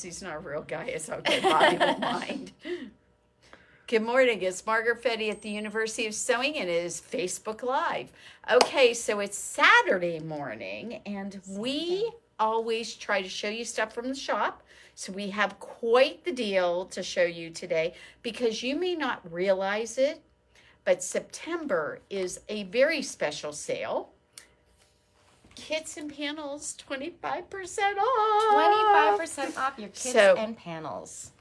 He's not a real guy. It's okay, body and mind. Good morning. It's Margaret at the University of Sewing, and it is Facebook Live. Okay, so it's Saturday morning, and we always try to show you stuff from the shop. So we have quite the deal to show you today, because you may not realize it, but September is a very special sale. Kits and panels, 25% off. 25% off your kits and panels.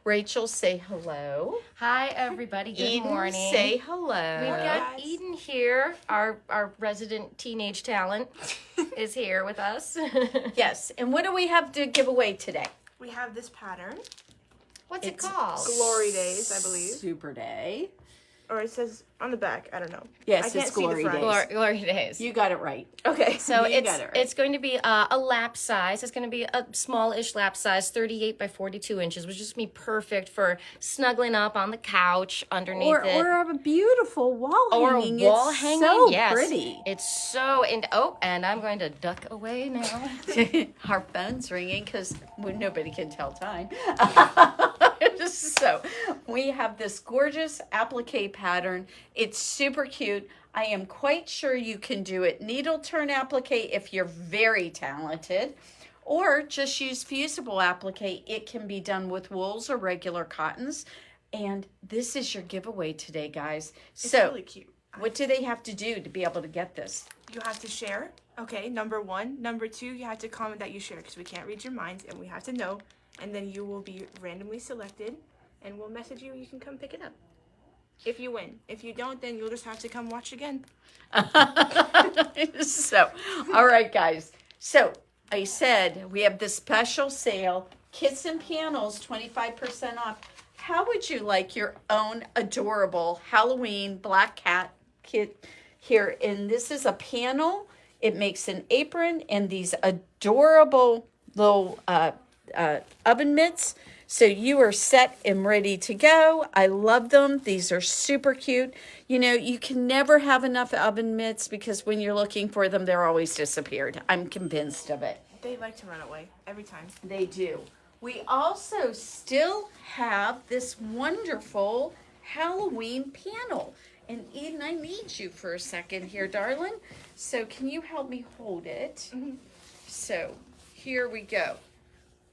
Rachel, say hello. Hi, everybody. Good Eden, morning. say hello. We've got Eden here. Our resident teenage talent is here with us. Yes, and what do we have to give away today? We have this pattern. What's it called? Glory Days, I believe. Super Day. Or it says on the back. I don't know. Yes, I can't it's see the Glory front. Days. Glory Days. You got it right. Okay. So You got it right. it's going to be a lap size. It's going to be a small-ish lap size, 38 by 42 inches, which is just be perfect for snuggling up on the couch underneath it. Or a beautiful wall hanging. Or a wall it's hanging. So Yes. pretty. It's so and I'm going to duck away now. Our phone's ringing because nobody can tell time. So we have this gorgeous applique pattern. It's super cute. I am quite sure you can do it needle turn applique if you're very talented, or just use fusible applique. It can be done with wools or regular cottons. And this is your giveaway today, guys. It's so really cute. what do they have to do to be able to get this? You have to share. Okay, number 1. Number 2, you have to comment that you share, because we can't read your minds and we have to know. And then you will be randomly selected and we'll message you. You can come pick it up. If you win. If you don't, then you'll just have to come watch again. So, all right, guys. So, I said we have this special sale, kits and panels, 25% off. How would you like your own adorable Halloween black cat kit here? And this is a panel. It makes an apron and these adorable little oven mitts. So you are set and ready to go. I love them. These are super cute. You know, you can never have enough oven mitts because when you're looking for them, they're always disappeared. I'm convinced of it. They like to run away every time. They do. We also still have this wonderful Halloween panel. And Eden, I need you for a second here, darling. So can you help me hold it? So here we go.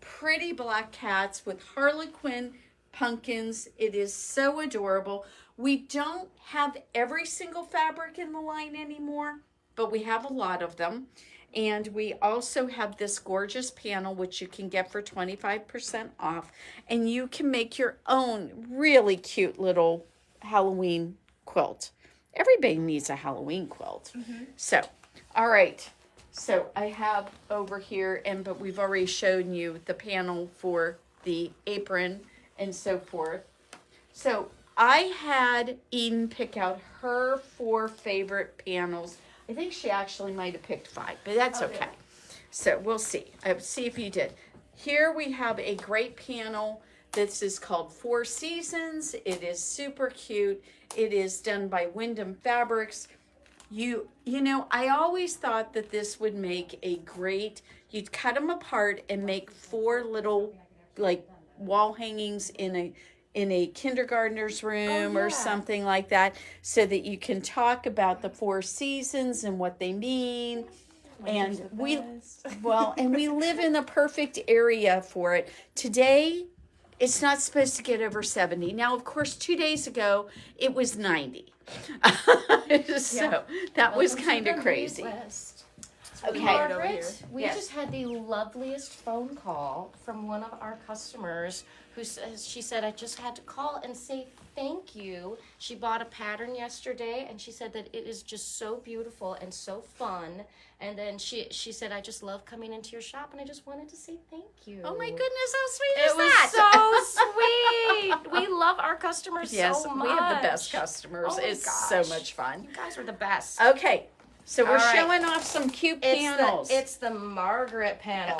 Pretty black cats with Harlequin pumpkins. It is so adorable. We don't have every single fabric in the line anymore, but we have a lot of them. And we also have this gorgeous panel, which you can get for 25% off. And you can make your own really cute little Halloween quilt. Everybody needs a Halloween quilt. So, all right. So I have over here, but we've already shown you the panel for the apron and so forth. So I had Eden pick out her 4 favorite panels. I think she actually might have picked 5, but that's okay. So we'll see. I'll see if you did. Here we have a great panel. This is called 4 Seasons. It is super cute. It is done by Wyndham Fabrics. You know, I always thought that this would make a great, you'd cut them apart and make 4 little like wall hangings in a kindergartner's room or something like that, so that you can talk about the 4 seasons and what they mean. And we live in the perfect area for it. Today, it's not supposed to get over 70. Now, of course, 2 days ago, it was 90. So that was kind of crazy. Okay, over Margaret, here. we just had the loveliest phone call from one of our customers who says, she said, I just had to call and say thank you. She bought a pattern yesterday and she said that it is just so beautiful and so fun. And then she said, I just love coming into your shop and I just wanted to say thank you. Oh my goodness, how sweet It is was that? so sweet. We love our customers Yes, so much. we have the best customers. Oh my it's so gosh. much fun. You guys are the best. Okay, So we're All right. showing off some cute panels. It's the Margaret panel.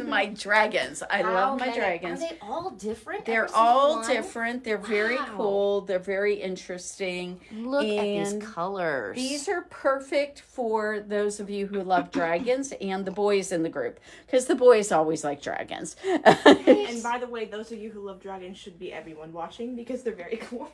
My dragons. I love my dragons. Are they all different? They're Every single all one? different. They're very Wow. cool. They're very interesting. Look at these And colors. These are perfect for those of you who love dragons and the boys in the group, because the boys always like dragons. And by the way, those of you who love dragons should be everyone watching because they're very cool.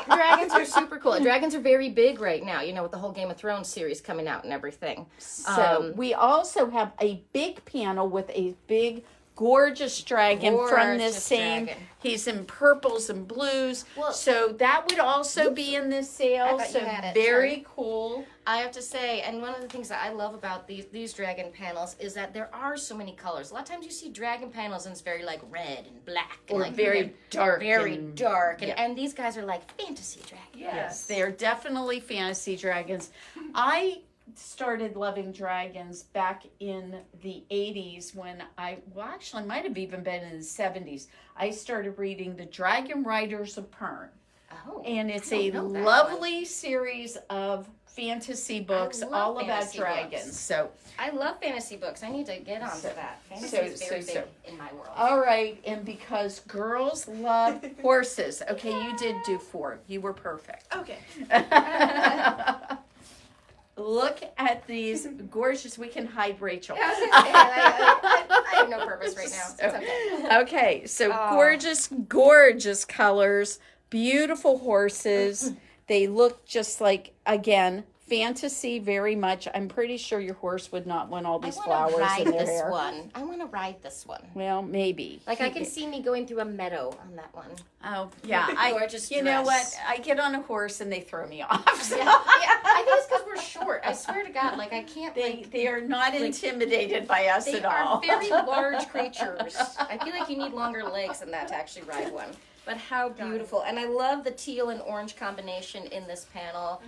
Dragons are super cool. Dragons are very big right now, you know, with the whole Game of Thrones series coming out and everything. So we also have a big panel with a big gorgeous dragon from this Gorgeous same dragon. he's in purples and blues, Well, so that would also be in this I sale. thought So you had it. very Sorry. cool. I have to say, and one of the things that I love about these dragon panels is that there are so many colors. A lot of times you see dragon panels and it's very like red and black. And Or like very dark. very and- dark. yeah. And these guys are like fantasy dragons. Yes, they are definitely fantasy dragons. I started loving dragons back in the 80s when actually might have even been in the 70s. I started reading the Dragon Riders of Pern. Oh. And it's I a don't know that lovely series of fantasy books love all about fantasy dragons. books. So, I love fantasy books. I need to get onto that. Fantasy so- is very so- big in my world. all right, and because girls love horses, okay, you did do 4. You were perfect. Okay. Look at these gorgeous. We can hide Rachel. I was gonna say, I have no purpose right now. It's okay. Okay, so Oh. gorgeous colors, beautiful horses. They look just like, again, fantasy very much. I'm pretty sure your horse would not want all these I want to flowers ride in their this hair. one. I want to ride this one. Well, maybe. Like I can see me going through a meadow on that one. Oh, yeah. Gorgeous You know what? dress. I get on a horse and they throw me off. So Yeah, I think it's because we're short. I swear to God, like I can't. they are not intimidated by us They at are all. very large creatures. I feel like you need longer legs than that to actually ride one. But how beautiful. And I love the teal and orange combination in this panel.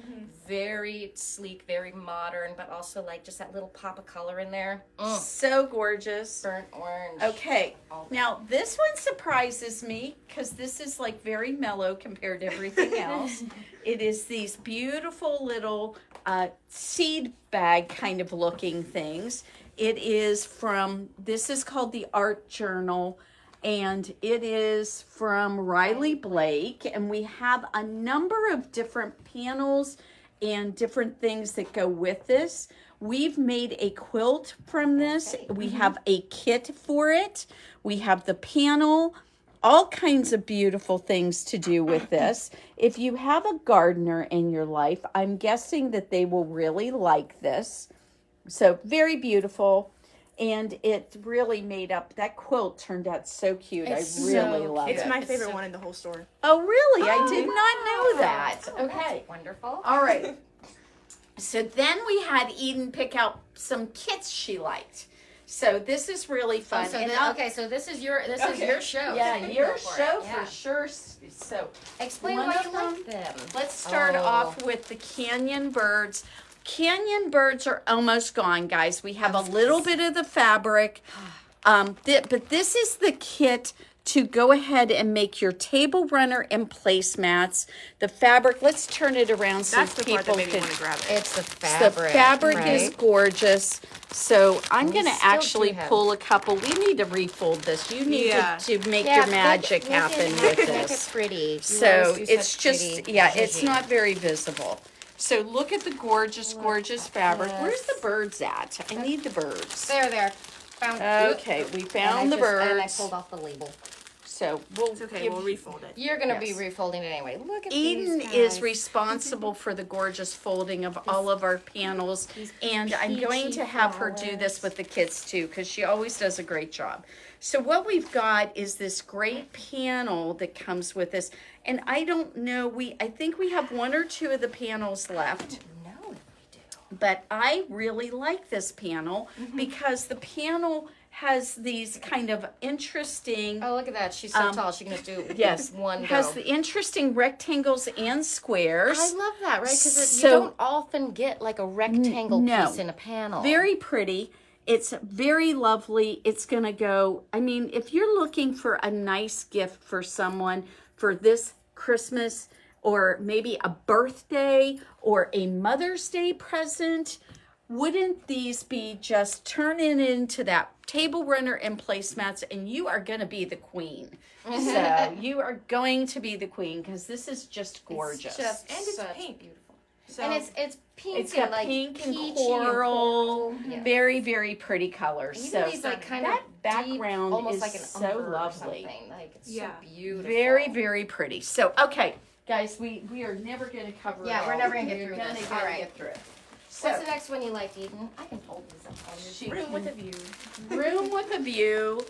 Very sleek, very modern, but also like just that little pop of color in there. So gorgeous. Burnt orange. Okay, now this one surprises me because this is like very mellow compared to everything else. It is these beautiful little seed bag kind of looking things. It is this is called the Art Journal, and it is from Riley Blake, and we have a number of different panels and different things that go with this. We've made a quilt from this. We have a kit for it. We have the panel, all kinds of beautiful things to do with this. If you have a gardener in your life, I'm guessing that they will really like this. So very beautiful. And it really made up, that quilt turned out so cute. It's I really so love It's it. my favorite one in the whole store. Oh, really? I did not know that. Okay. That's wonderful. All right. So then we had Eden pick out some kits she liked. So this is really fun. So And so this is your show. Yeah, So you your go for show it. Yeah. for sure. So Explain One why of you like them. let's start Oh. off with the Canyon Birds. Canyon Birds are almost gone, guys. We have a little bit of the fabric. But this is the kit to go ahead and make your table runner and placemats. The fabric, let's turn it around so That's the part people that made me can. want to grab it. It's the The fabric. fabric right? is gorgeous. So I'm We going to still do actually have- pull a couple. We need to refold this. You need Yeah. to make Yeah, your magic happen with Make it this. pretty. You So always do it's such just, pretty yeah, it's zhuzhing. not very visible. So look at the gorgeous fabric. this. Where's the birds at? I need the birds. There. Found. Okay, we And found the And I birds. pulled off the label. So we'll It's okay, give we'll refold it. You're gonna be Yes. refolding it anyway. Look at Eden these is guys. responsible for the gorgeous folding of all of our panels, and I'm going peachy to have her do this flowers. with the kids too, because she always does a great job. So what we've got is this great panel that comes with this, and I don't know, I think we have 1 or 2 of the panels left. No, we do. But I really like this panel because the panel has these kind of interesting, Oh, look at that. She's so tall. She can just do yes, one has go. the interesting rectangles and squares. I love that, right? Because So- you don't often get like a rectangle no. piece in a panel. Very pretty. It's very lovely. It's going to go, I mean, if you're looking for a nice gift for someone for this Christmas, or maybe a birthday or a Mother's Day present, wouldn't these be just turning into that table runner and placemats, and you are going to be the queen. So you are going to be the queen because this is just gorgeous. It's just And it's such pink. beautiful. So And it's pink It's and got like pink and peachy coral, and yeah. very, very pretty colors. Even So these like kind that of background deep, almost is like an so umber or lovely. something. Like it's Yeah. so beautiful. Very, very pretty. So, okay, guys, we are never going to cover it Yeah, all. we're never gonna get We're through gonna this. gotta All right. get through it. So, What's the next one you liked, Eden? I can hold these up on your she room with a view. Room with a View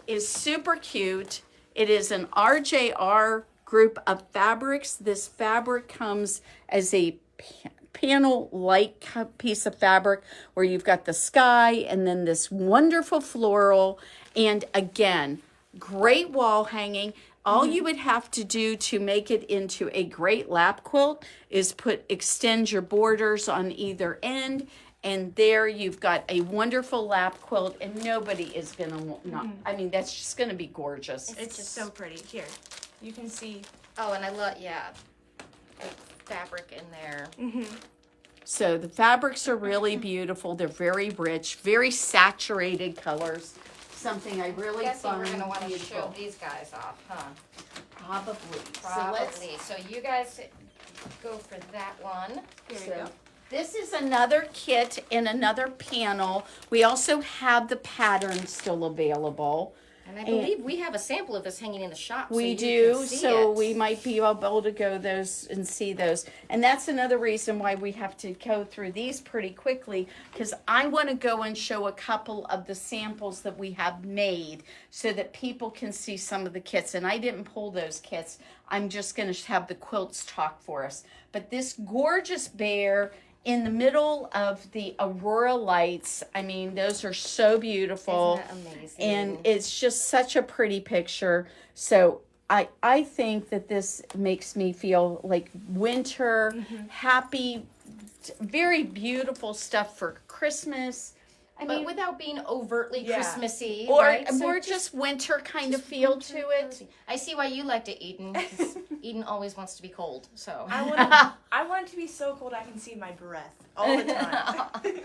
is super cute. It is an RJR group of fabrics. This fabric comes as a panel-like piece of fabric where you've got the sky and then this wonderful floral. And again, great wall hanging. All you would have to do to make it into a great lap quilt is extend your borders on either end, and there you've got a wonderful lap quilt, and nobody is gonna not. I mean, that's just gonna be gorgeous. It's just so pretty. Here, you can see. Oh, and I love the fabric in there. So the fabrics are really beautiful. They're very rich, very saturated colors. Something I really Guessing find we're gonna want to show beautiful. these guys off, huh? Probably. Probably. So you guys go for that one. Here you So go. this is another kit in another panel. We also have the pattern still available. And I believe we have a sample of this hanging in the shop. We so you do, can see so it. we might be able to go those and see those. And that's another reason why we have to go through these pretty quickly, because I want to go and show a couple of the samples that we have made so that people can see some of the kits. And I didn't pull those kits. I'm just going to have the quilts talk for us. But this gorgeous bear in the middle of the aurora lights, I mean, those are so beautiful. Isn't that amazing? And it's just such a pretty picture. So I think that this makes me feel like winter, happy, very beautiful stuff for Christmas. I but mean, without being overtly Yeah. Christmassy, or right? So more just winter kind of feel winter to it. cozy. I see why you liked it, Eden. 'Cause Eden always wants to be cold. So I want it to be so cold I can see my breath all the time.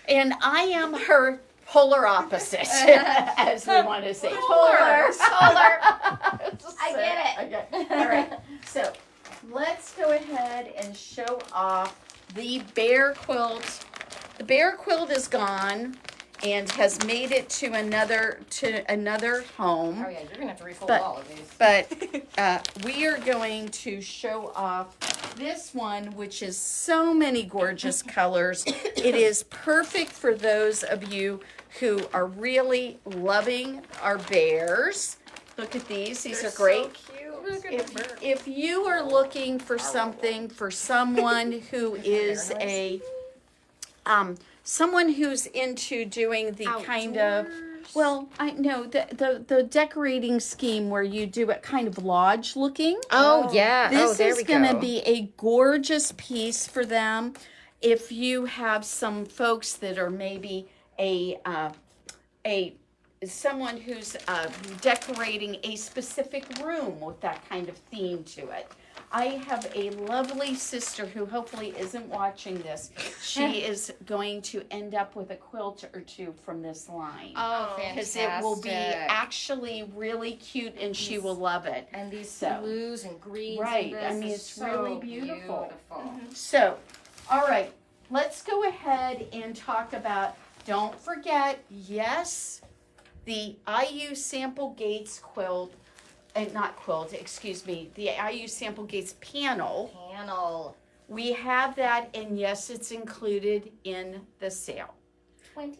And I am her polar opposite, as we want to say. Polar. I get it. Okay. All right. So let's go ahead and show off the bear quilt. The bear quilt is gone and has made it to another home. Oh yeah, you're gonna have to refold But- all of these. But we are going to show off this one, which is so many gorgeous colors. It is perfect for those of you who are really loving our bears. Look at these. These are great. So cute. If you are looking for something for someone who is someone who's into doing the kind of, well, I know the decorating scheme where you do it kind of lodge looking. Oh yeah. This is going to be a gorgeous piece for them. If you have some folks that are maybe someone who's decorating a specific room with that kind of theme to it. I have a lovely sister who hopefully isn't watching this. She is going to end up with a quilt or two from this line. Oh, Because fantastic. it will be actually really cute and she will love it. And these So. blues and greens. Right, And this I mean, is it's so really beautiful. beautiful. So, all right, let's go ahead and talk about, don't forget, yes, the IU Sample Gates quilt, not quilt, excuse me, the IU Sample Gates panel. Panel. We have that, and yes, it's included in the sale. 25%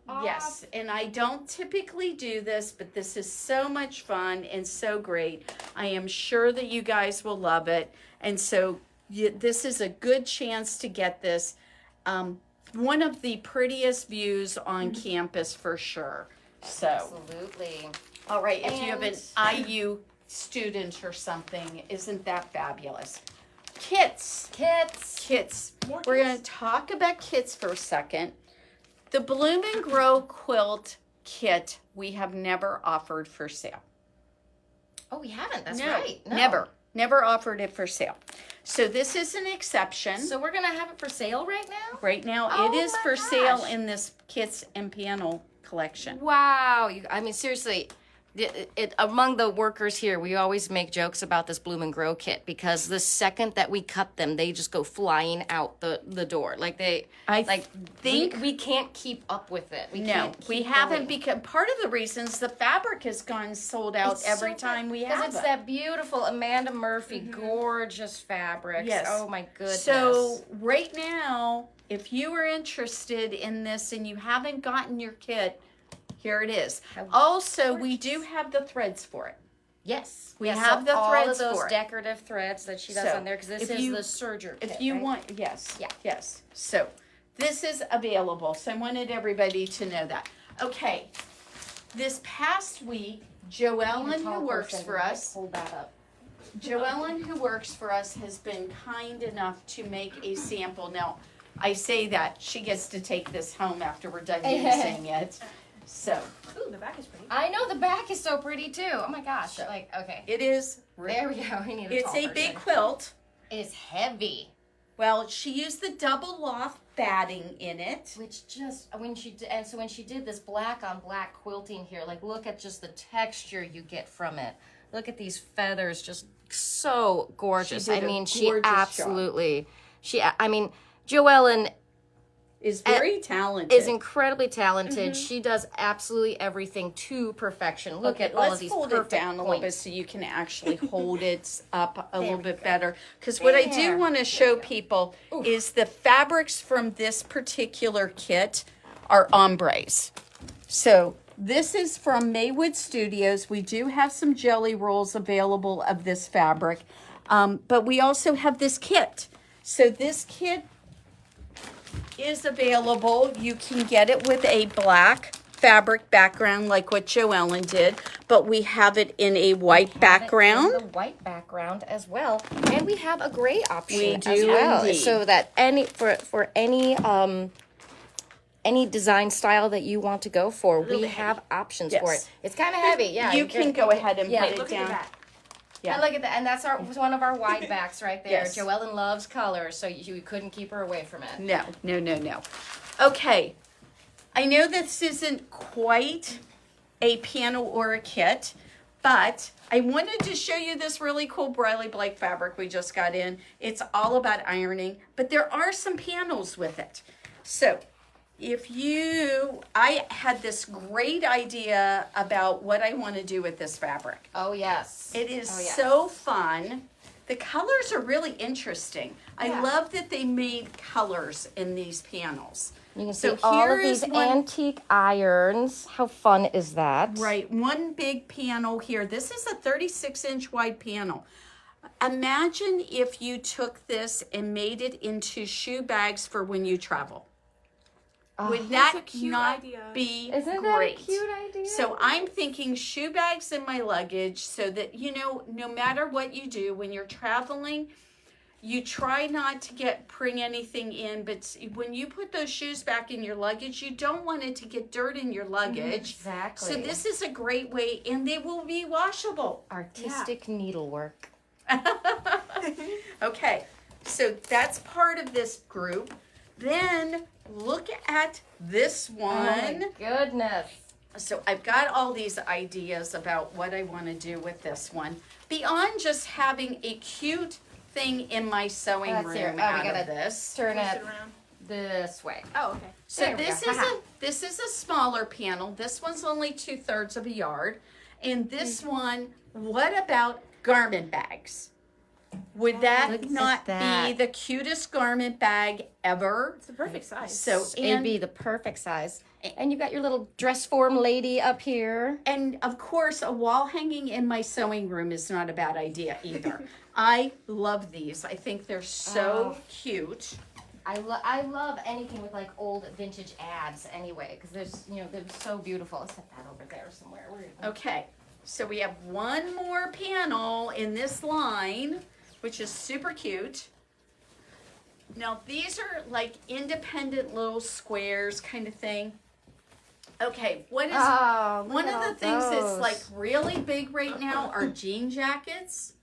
off. Yes, and I don't typically do this, but this is so much fun and so great. I am sure that you guys will love it. And so this is a good chance to get this. One of the prettiest views on campus for sure. So, Absolutely. all right, if you have an And- IU student or something, isn't that fabulous? Kits. Kits. More We're kits? going to talk about kits for a second. The Bloom and Grow quilt kit we have never offered for sale. Oh, we haven't. That's No, right. No. Never. Never offered it for sale. So this is an exception. So we're gonna have it for sale right now? Right now, Oh it is my for sale gosh. in this kits and panel collection. Wow, I mean, seriously, among the workers here, we always make jokes about this Bloom and Grow kit because the second that we cut them, they just go flying out the door. Like we can't keep up with it. No, we haven't, because part of the reasons the fabric has gone sold out every time we have it. Because it's that beautiful Amanda Murphy, gorgeous fabrics. Yes. Oh my goodness. So right now, if you are interested in this and you haven't gotten your kit, here it is. Also, we do have the threads for it. Yes, We have the all threads of those for it. decorative threads that she does So, on there because this if is you- the serger kit. If you right? want, yes. Yeah. Yes. So this is available. So I wanted everybody to know that. Okay. This past week, Joellen, who works for us, Hold that up. Joellen, who works for us, has been kind enough to make a sample. Now, I say that she gets to take this home after we're done using it. So Ooh, the back is pretty. I know the back is so pretty too. Oh my gosh! So, Like okay, it is. there we go. We need a It's tall a person. big quilt. It's heavy. Well, she used the double loft batting in it. Which just when she did, and so when she did this black on black quilting here, like look at just the texture you get from it. Look at these feathers, just so gorgeous. She did I a mean, she gorgeous job. absolutely. I mean, Joellen Is very talented. is incredibly talented. She does absolutely everything to perfection. Look at all let's of these fold it perfect down a little bit points. so you can actually hold it up a little we bit go. better. Because what I do There. want to show people is the fabrics from this particular kit are ombres. So this is from Maywood Studios. We do have some jelly rolls available of this fabric, but we also have this kit. So this kit is available. You can get it with a black fabric background like what Joellen did, but we have it in a white background. The white background as well, and we have a gray option We as do well, indeed. so that for any design style that you want to go for, we have options for Yes. it. It's kind of heavy, yeah. You can go ahead and Yeah, put it Look at down. the back. Yeah. And look at that, and that's one of our wide backs right there. Yes. Joellen loves color, so you couldn't keep her away from it. No, no, no, no. Okay. I know this isn't quite a panel or a kit, but I wanted to show you this really cool Briley Blake fabric we just got in. It's all about ironing, but there are some panels with it. So I had this great idea about what I want to do with this fabric. Oh yes, It is Oh, yes. so fun. The colors are really interesting. I Yeah. love that they made colors in these panels. You can So see all here of these is one- antique irons. How fun is that? Right, one big panel here. This is a 36-inch wide panel. Imagine if you took this and made it into shoe bags for when you travel. Would That's that a cute not idea. be Isn't great? that a cute idea? So I'm thinking shoe bags in my luggage so that, no matter what you do when you're traveling, you try not to bring anything in, but when you put those shoes back in your luggage, you don't want it to get dirt in your luggage. Exactly. So this is a great way, and they will be washable. artistic needlework. Okay, so that's part of this group. Then look at this Oh one. my goodness. So I've got all these ideas about what I want to do with this one. Beyond just having a cute thing in my sewing Let's room see. Oh, we out gotta of this. Turn Twist it it around. this way. Oh, okay. So There we this go. is Haha. this is a smaller panel. This one's only 2/3 of a yard. And this one, what about garment bags? Would that Look at not be that. the cutest garment bag ever? It's the perfect size. So It'd be the perfect size. And you got your little dress form lady up here. And of course, a wall hanging in my sewing room is not a bad idea either. I love these. I think they're so cute. I love anything with like old vintage ads anyway, because they're so beautiful. Let's set that over there somewhere. Where is it? Okay, so we have one more panel in this line, which is super cute. Now these are like independent little squares kind of thing. Okay, what is Oh, one of the things that's like really big right now are jean jackets.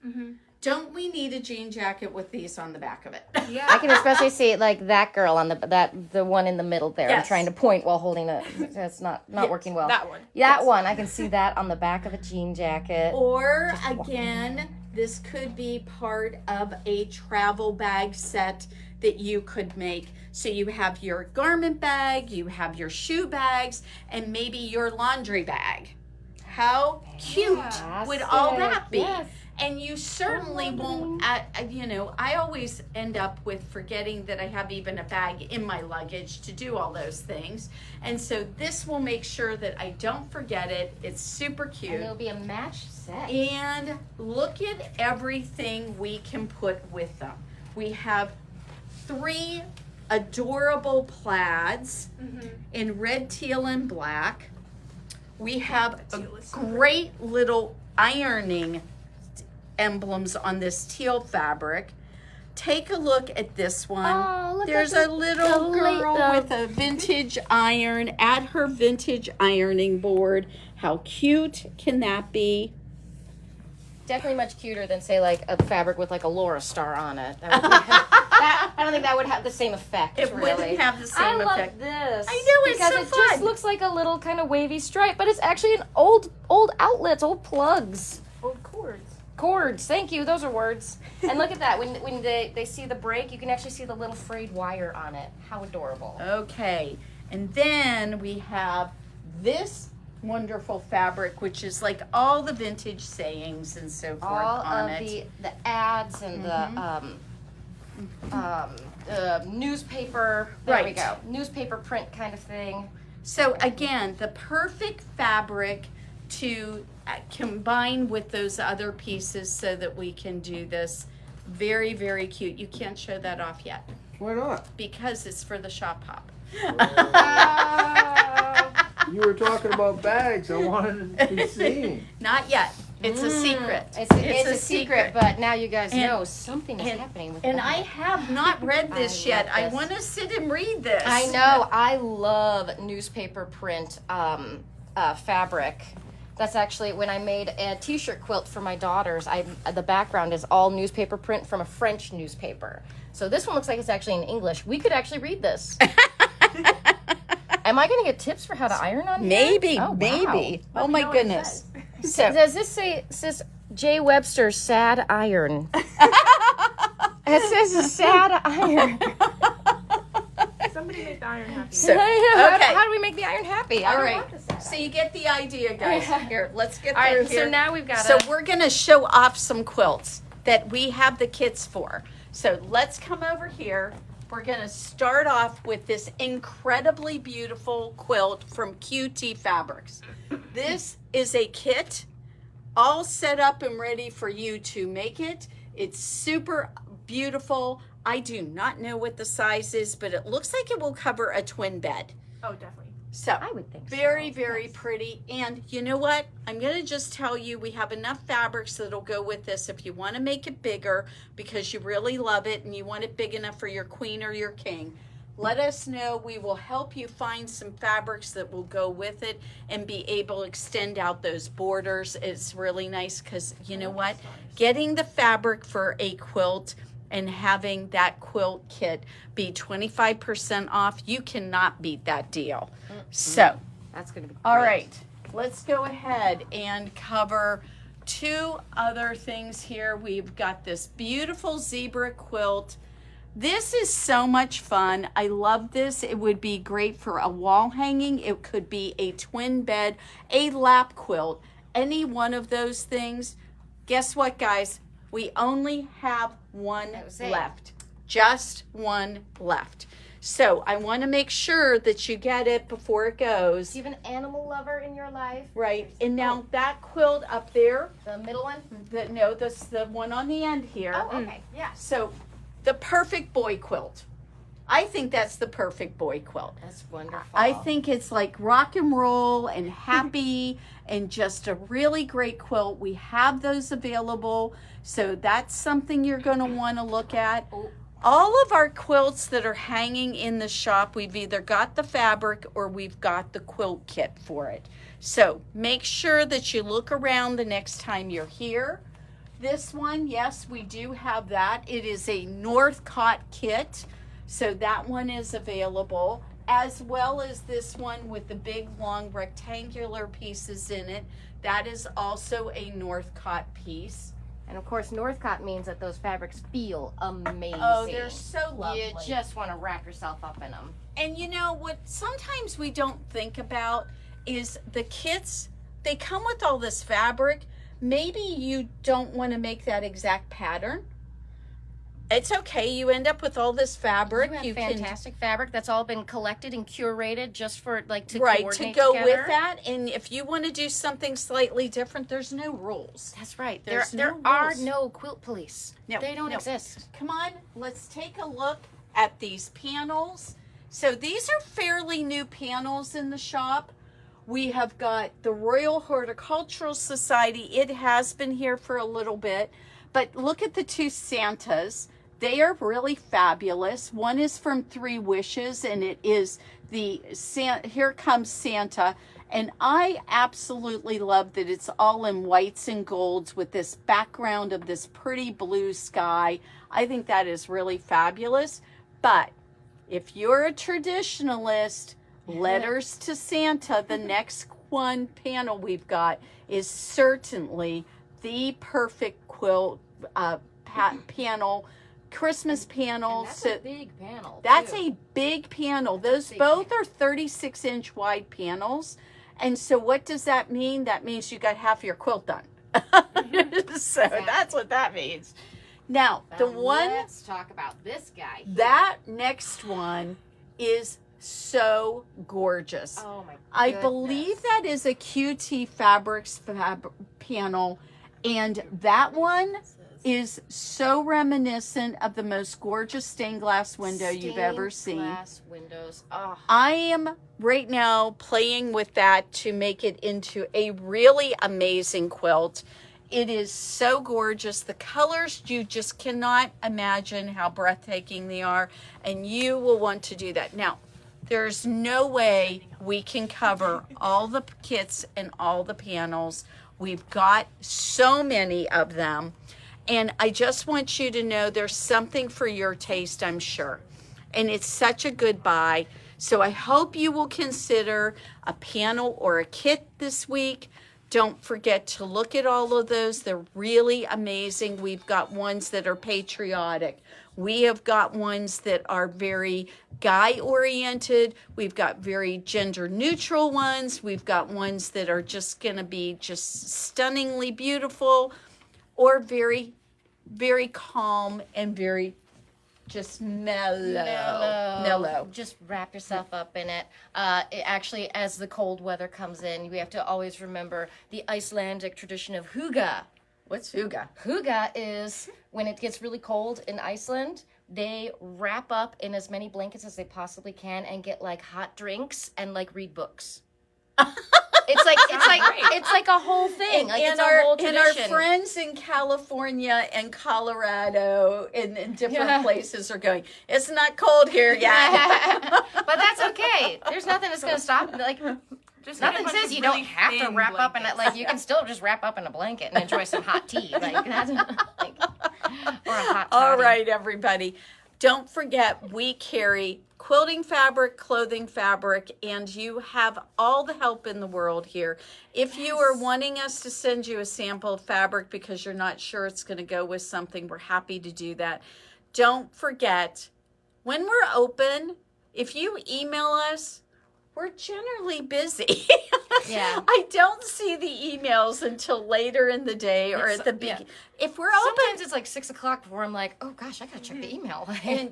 Don't we need a jean jacket with these on the back of it? Yeah. I can especially see like that girl on the one in the middle there. I'm Yes. trying to point while holding it. That's not working well. That one. That one. I can see that on the back of a jean jacket. Or again, this could be part of a travel bag set that you could make. So you have your garment bag, you have your shoe bags, and maybe your laundry bag. How cute would all that be? Yes. And you certainly won't, I always end up with forgetting that I have even a bag in my luggage to do all those things. And so this will make sure that I don't forget it. It's super cute. And it'll be a match set. And look at everything we can put with them. We have 3 adorable plaids in red, teal, and black. We have a great little ironing emblems on this teal fabric. Take a look at this one. Oh, look There's at a little girl with a vintage iron at her vintage ironing board. How cute can that be? Definitely much cuter than say like a fabric with like a Laura star on it. That would I don't think that would have the same effect. It really. wouldn't have the same effect. I love this. I know, it's because so it fun. just looks like a little kind of wavy stripe, but it's actually an old outlets, old plugs. Old cords. Cords, thank you. Those are words. And look at that. When they see the break, you can actually see the little frayed wire on it. How adorable. Okay, and then we have this wonderful fabric, which is like all the vintage sayings and so forth All on of it. the ads and the newspaper. There we Right. go. Newspaper print kind of thing. So again, the perfect fabric to combine with those other pieces so that we can do this. Very, very cute. You can't show that off yet Why not? because it's for the shop hop. You were talking about bags. I wanted to be seen. Not yet. It's a secret. It's a secret, but now you guys And- know something is happening with And that. I have not read this I yet. love I this. want to sit and read this. I know. I love newspaper print fabric. That's actually when I made a T-shirt quilt for my daughters. The background is all newspaper print from a French newspaper. So this one looks like it's actually in English. We could actually read this. Am I going to get tips for how to iron on here? Maybe, Oh, wow. maybe. Oh my goodness. So Does this say J. Webster sad iron? It says sad iron. Somebody make the iron happy. So, How okay. do we make the iron happy? I All don't right. want the sad So you get the idea, guys. Here, let's get All through right, here. so now we've got So we're going to show off some quilts that we have the kits for. So let's come over here. We're going to start off with this incredibly beautiful quilt from QT Fabrics. This is a kit all set up and ready for you to make it. It's super beautiful. I do not know what the size is, but it looks like it will cover a twin bed. Oh, definitely. So I would think so. very, very pretty. And you know what? I'm going to just tell you, we have enough fabrics that'll go with this. If you want to make it bigger because you really love it and you want it big enough for your queen or your king, let us know. We will help you find some fabrics that will go with it and be able to extend out those borders. It's really nice because you know what? Getting the fabric for a quilt and having that quilt kit be 25% off, you cannot beat that deal. So, That's going to be all great. right, let's go ahead and cover 2 other things here. We've got this beautiful zebra quilt. This is so much fun. I love this. It would be great for a wall hanging. It could be a twin bed, a lap quilt, any one of those things. Guess what, guys? We only have one left. Just one left. So I want to make sure that you get it before it goes. Do you have an animal lover in your life? Right. And now that quilt up there, The middle one? that's the one on the end here. Oh, okay. Yeah. So the perfect boy quilt. I think that's the perfect boy quilt. That's wonderful. I think it's like rock and roll and happy and just a really great quilt. We have those available. So that's something you're going to want to look at. All of our quilts that are hanging in the shop, we've either got the fabric or we've got the quilt kit for it. So make sure that you look around the next time you're here. This one, yes, we do have that. It is a Northcott kit, so that one is available, as well as this one with the big, long, rectangular pieces in it. That is also a Northcott piece. And of course, Northcott means that those fabrics feel amazing. Oh, they're so lovely. You just want to wrap yourself up in them. And you know what sometimes we don't think about is the kits, they come with all this fabric. Maybe you don't want to make that exact pattern. It's okay. You end up with all this fabric. You have fantastic fabric that's all been collected and curated just for to to coordinate go together. with that. And if you want to do something slightly different, there's no rules. That's right. There's there no are rules. no quilt police. No, They don't no. exist. Come on, let's take a look at these panels. So these are fairly new panels in the shop. We have got the Royal Horticultural Society. It has been here for a little bit, but look at the two Santas. They are really fabulous. One is from Three Wishes, and it is the Here Comes Santa. And I absolutely love that it's all in whites and golds with this background of this pretty blue sky. I think that is really fabulous. But if you're a traditionalist, Letters to Santa, the next one panel we've got is certainly the perfect quilt panel, Christmas panel. And that's a big panel. That's too. a big panel. Those big both are 36-inch wide panels. And so what does that mean? That means you got half your quilt done. So that's what that means. Now, the one, Let's talk about this guy. that next one is so gorgeous. Oh my! I goodness. believe that is a QT Fabrics panel, and that one is so reminiscent of the most gorgeous stained glass window you've ever seen. Glass windows. Oh. I am right now playing with that to make it into a really amazing quilt. It is so gorgeous. The colors, you just cannot imagine how breathtaking they are, and you will want to do that. Now, there's no way we can cover all the kits and all the panels. We've got so many of them. And I just want you to know there's something for your taste, I'm sure. And it's such a good buy. So I hope you will consider a panel or a kit this week. Don't forget to look at all of those. They're really amazing. We've got ones that are patriotic. We have got ones that are very guy-oriented. We've got very gender-neutral ones. We've got ones that are just going to be just stunningly beautiful, or very, very calm and very just mellow. Just wrap yourself up in it. Actually, as the cold weather comes in, we have to always remember the Icelandic tradition of huga. What's huga? Huga is when it gets really cold in Iceland, they wrap up in as many blankets as they possibly can and get like hot drinks and like read books. It's like a whole thing. Like it's a whole tradition. And our friends in California and Colorado and different places are going, it's not cold here yet. But that's okay. There's nothing that's gonna stop. Like Just nothing says you don't have to wrap up in it. Like you can still just wrap up in a blanket and enjoy some hot tea. Like that's like or a hot toddy. All right, everybody. Don't forget, we carry quilting fabric, clothing fabric, and you have all the help in the world here. If you are wanting us to send you a sample of fabric because you're not sure it's going to go with something, we're happy to do that. Don't forget, when we're open, if you email us, we're generally busy. Yeah. I don't see the emails until later in the day or at the beginning. If we're open, Sometimes it's like 6 o'clock before I'm like, oh gosh, I gotta check the email.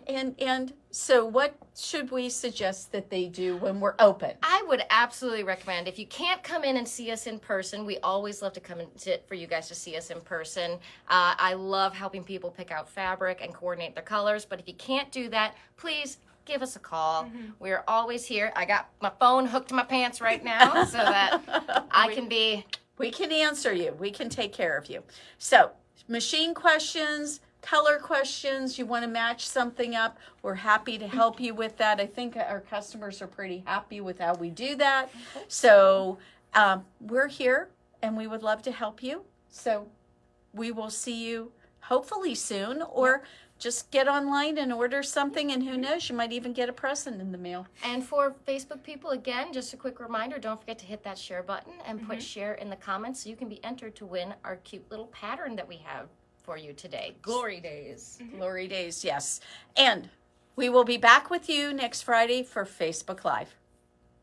and so what should we suggest that they do when we're open? I would absolutely recommend, if you can't come in and see us in person, we always love to come and sit for you guys to see us in person. I love helping people pick out fabric and coordinate their colors, but if you can't do that, please give us a call. We're always here. I got my phone hooked to my pants right now so that I can be... We can answer you. We can take care of you. So, machine questions, color questions, you want to match something up, we're happy to help you with that. I think our customers are pretty happy with how we do that. So, we're here and we would love to help you. So, we will see you hopefully soon, or just get online and order something, and who knows, you might even get a present in the mail. And for Facebook people, again, just a quick reminder, don't forget to hit that share button and put share in the comments so you can be entered to win our cute little pattern that we have for you today. Glory days. Glory days, yes. And we will be back with you next Friday for Facebook Live.